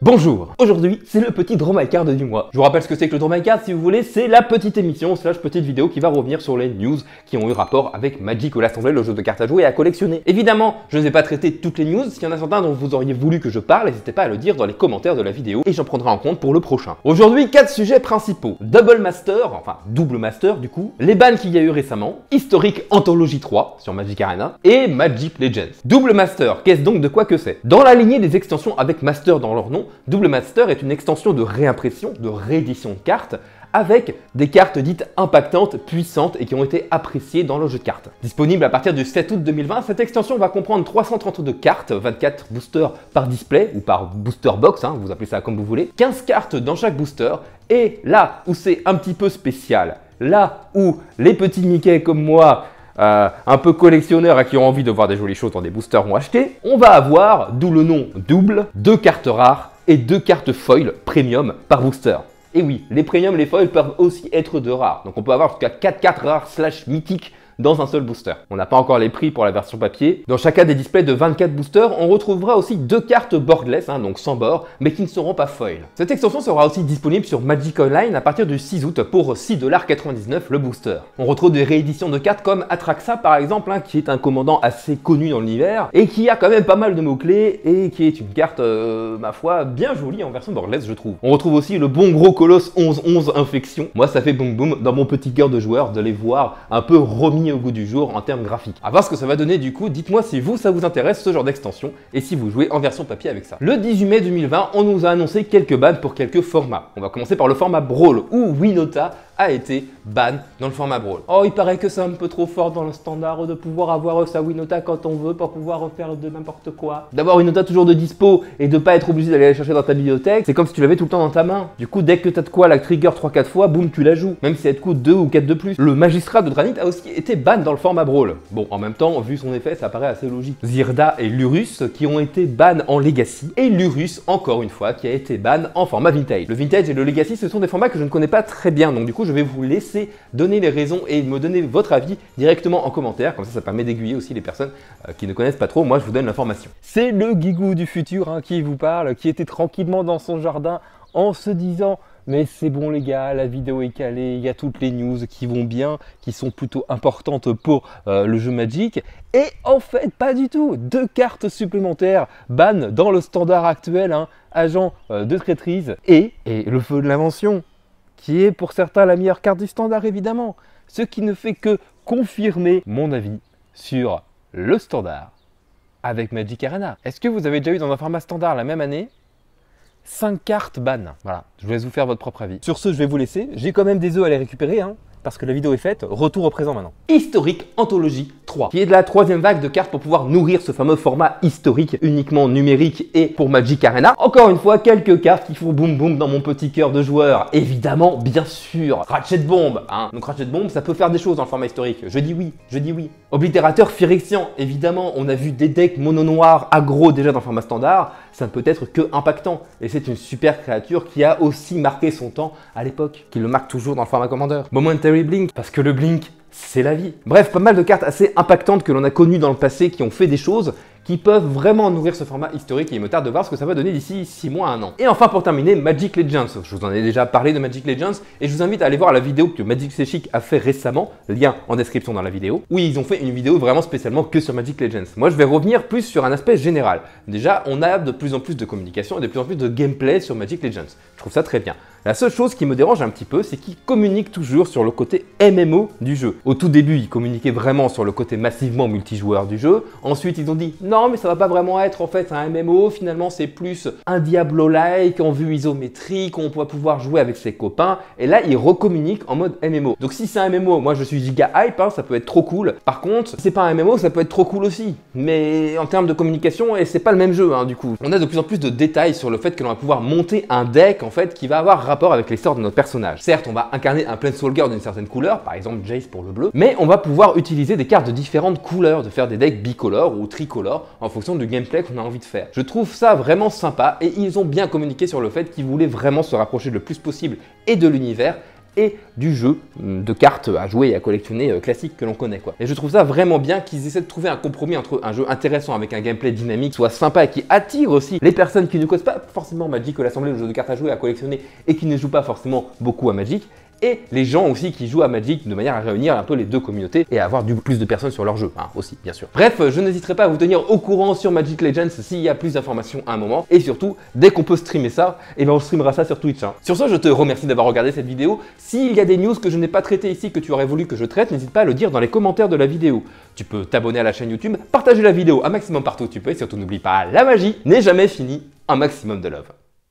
Bonjour. Aujourd'hui, c'est le petit Drawmycard du mois. Je vous rappelle ce que c'est que le Drawmycard, si vous voulez, c'est la petite émission slash petite vidéo qui va revenir sur les news qui ont eu rapport avec Magic ou l'Assemblée, le jeu de cartes à jouer et à collectionner. Évidemment, je ne vais pas traiter toutes les news. S'il y en a certains dont vous auriez voulu que je parle, n'hésitez pas à le dire dans les commentaires de la vidéo et j'en prendrai en compte pour le prochain. Aujourd'hui, 4 sujets principaux. Double Master, enfin double Master du coup, les bans qu'il y a eu récemment, Historique Anthologie 3 sur Magic Arena et Magic Legends. Double Master, qu'est-ce donc de quoi que c'est? Dans la lignée des extensions avec Master dans leur nom, Double Master est une extension de réimpression, de réédition de cartes, avec des cartes dites impactantes, puissantes et qui ont été appréciées dans le jeu de cartes. Disponible à partir du 7 août 2020, cette extension va comprendre 332 cartes, 24 boosters par display ou par booster box, vous appelez ça comme vous voulez, 15 cartes dans chaque booster, et là où c'est un petit peu spécial, là où les petits Mickey comme moi, un peu collectionneurs et qui ont envie de voir des jolies choses dans des boosters vont acheter, on va avoir, d'où le nom double, 2 cartes rares et 2 cartes foil premium par booster. Et oui, les premiums, les foils peuvent aussi être de rares. Donc on peut avoir jusqu'à 4 cartes rares slash mythiques dans un seul booster. On n'a pas encore les prix pour la version papier. Dans chacun des displays de 24 boosters, on retrouvera aussi 2 cartes boardless, donc sans bord, mais qui ne seront pas foil. Cette extension sera aussi disponible sur Magic Online à partir du 6 août pour 6,99$ le booster. On retrouve des rééditions de cartes comme Atraxa par exemple, qui est un commandant assez connu dans l'univers et qui a quand même pas mal de mots-clés et qui est une carte, ma foi, bien jolie en version boardless je trouve. On retrouve aussi le bon gros colosse 11-11 Infection. Moi ça fait boum boum dans mon petit cœur de joueur de les voir un peu remis au goût du jour en termes graphiques. À voir ce que ça va donner du coup, dites-moi si vous ça vous intéresse ce genre d'extension et si vous jouez en version papier avec ça. Le 18 mai 2020, on nous a annoncé quelques bans pour quelques formats. On va commencer par le format Brawl où Winota a été ban dans le format Brawl. Oh, il paraît que c'est un peu trop fort dans le standard de pouvoir avoir sa Winota quand on veut pour pouvoir faire de n'importe quoi. D'avoir Winota toujours de dispo et de pas être obligé d'aller la chercher dans ta bibliothèque, c'est comme si tu l'avais tout le temps dans ta main. Du coup, dès que t'as de quoi la trigger 3-4 fois, boum, tu la joues. Même si elle te coûte 2 ou 4 de plus. Le magistrat de Dranit a aussi été ban dans le format Brawl. Bon, en même temps, vu son effet, ça paraît assez logique. Zirda et Lurus qui ont été ban en Legacy et Lurus, encore une fois, qui a été ban en format Vintage. Le Vintage et le Legacy, ce sont des formats que je ne connais pas très bien, donc du coup, je vais vous laisser donner les raisons et me donner votre avis directement en commentaire, comme ça permet d'aiguiller aussi les personnes qui ne connaissent pas trop. Moi je vous donne l'information. C'est le Guigou du futur qui vous parle, qui était tranquillement dans son jardin en se disant mais c'est bon les gars, la vidéo est calée, il y a toutes les news qui vont bien, qui sont plutôt importantes pour le jeu Magic. Et en fait, pas du tout. 2 cartes supplémentaires ban dans le standard actuel, agent de traîtrise et le feu de l'invention, qui est pour certains la meilleure carte du standard évidemment. Ce qui ne fait que confirmer mon avis sur le standard avec Magic Arena. Est-ce que vous avez déjà eu dans un format standard la même année 5 cartes ban? Voilà, je vous laisse vous faire votre propre avis. Sur ce, je vais vous laisser. J'ai quand même des œufs à les récupérer, parce que la vidéo est faite. Retour au présent maintenant. Historique Anthologie 3, qui est de la 3e vague de cartes pour pouvoir nourrir ce fameux format historique uniquement numérique et pour Magic Arena. Encore une fois, quelques cartes qui font boum boum dans mon petit cœur de joueur. Évidemment, bien sûr, Ratchet Bomb. Donc Ratchet Bomb, ça peut faire des choses dans le format historique. Je dis oui, je dis oui. Oblitérateur Phyrexian, évidemment, on a vu des decks mono noir aggro déjà dans le format standard. Ça ne peut être que impactant. Et c'est une super créature qui a aussi marqué son temps à l'époque, qui le marque toujours dans le format Commander. Momentary Blink, parce que le Blink, c'est la vie. Bref, pas mal de cartes assez impactantes que l'on a connues dans le passé qui ont fait des choses qui peuvent vraiment nourrir ce format historique et il me tarde de voir ce que ça va donner d'ici 6 mois à 1 an. Et enfin pour terminer, Magic Legends. Je vous en ai déjà parlé de Magic Legends et je vous invite à aller voir la vidéo que Magic C'est Chic a fait récemment, lien en description dans la vidéo, où ils ont fait une vidéo vraiment spécialement que sur Magic Legends. Moi je vais revenir plus sur un aspect général. Déjà, on a de plus en plus de communication et de plus en plus de gameplay sur Magic Legends. Je trouve ça très bien. La seule chose qui me dérange un petit peu, c'est qu'ils communiquent toujours sur le côté MMO du jeu. Au tout début, ils communiquaient vraiment sur le côté massivement multijoueur du jeu. Ensuite, ils ont dit non, mais ça va pas vraiment être en fait un MMO. Finalement, c'est plus un Diablo-like en vue isométrique, on va pouvoir jouer avec ses copains. Et là, ils recommuniquent en mode MMO. Donc si c'est un MMO, moi je suis giga hype, ça peut être trop cool. Par contre, si c'est pas un MMO, ça peut être trop cool aussi. Mais en termes de communication, et c'est pas le même jeu du coup. On a de plus en plus de détails sur le fait que l'on va pouvoir monter un deck en fait qui va avoir rapport avec les sorts de notre personnage. Certes, on va incarner un Planeswalker d'une certaine couleur, par exemple Jace pour le bleu, mais on va pouvoir utiliser des cartes de différentes couleurs, de faire des decks bicolores ou tricolores en fonction du gameplay qu'on a envie de faire. Je trouve ça vraiment sympa et ils ont bien communiqué sur le fait qu'ils voulaient vraiment se rapprocher le plus possible et de l'univers et du jeu de cartes à jouer et à collectionner classique que l'on connaît, quoi. Et je trouve ça vraiment bien qu'ils essaient de trouver un compromis entre un jeu intéressant avec un gameplay dynamique, soit sympa et qui attire aussi les personnes qui ne connaissent pas forcément Magic l'Assemblée, le jeu de cartes à jouer et à collectionner et qui ne jouent pas forcément beaucoup à Magic, et les gens aussi qui jouent à Magic de manière à réunir un peu les deux communautés et à avoir plus de personnes sur leur jeu, hein, aussi bien sûr. Bref, je n'hésiterai pas à vous tenir au courant sur Magic Legends s'il y a plus d'informations à un moment, et surtout, dès qu'on peut streamer ça, et ben on streamera ça sur Twitch, hein. Sur ce, je te remercie d'avoir regardé cette vidéo. S'il y a des news que je n'ai pas traitées ici, que tu aurais voulu que je traite, n'hésite pas à le dire dans les commentaires de la vidéo. Tu peux t'abonner à la chaîne YouTube, partager la vidéo un maximum partout où tu peux, et surtout n'oublie pas, la magie n'est jamais finie, un maximum de love.